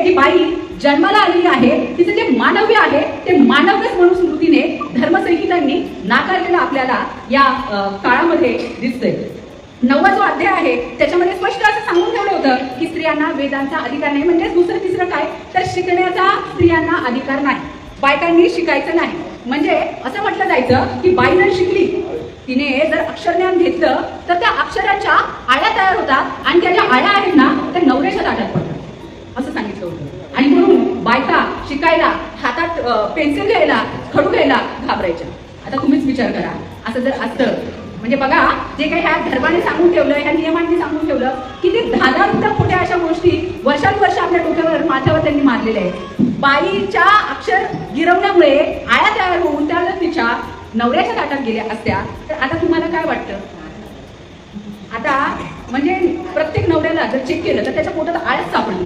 जी बाई जन्माला आलेली आहे तिचं जे मानव्य आहे ते मानव्यच म्हणून स्मृतीने धर्मसंहितांनी नाकारलेलं आपल्याला या काळामध्ये दिसतंय. 9वा जो अध्याय आहे त्याच्यामध्ये स्पष्ट असं सांगून ठेवलं होतं की स्त्रियांना वेदांचा अधिकार नाही. म्हणजे दुसरं तिसरं काय तर शिकण्याचा स्त्रियांना अधिकार नाही, बायकांनी शिकायचं नाही. म्हणजे असं म्हटलं जायचं की बाई जर शिकली, तिने जर अक्षरज्ञान घेतलं तर त्या अक्षराच्या आळ्या तयार होतात आणि त्या ज्या आळ्या आहेत ना त्या नवऱ्याच्या ताटात पडतात असं सांगितलं होतं. आणि म्हणून बायका शिकायला, हातात पेन्सिल घ्यायला, खडू घ्यायला घाबरायच्या. आता तुम्हीच विचार करा, असं जर असतं म्हणजे बघा जे काही ह्या धर्माने सांगून ठेवलं, ह्या नियमांनी सांगून ठेवलं की ते 10,000 खोट्या अशा गोष्टी वर्षानुवर्ष आपल्या डोक्यावर, माथ्यावर त्यांनी मारलेल्या आहेत. बाईच्या अक्षर गिरवण्यामुळे आळ्या तयार होऊन त्या जर तिच्या नवऱ्याच्या ताटात गेल्या असत्या तर आता तुम्हाला काय वाटतं? आता म्हणजे प्रत्येक नवऱ्याला जर चेक केलं तर त्याच्या पोटात आळ्याच सापडली.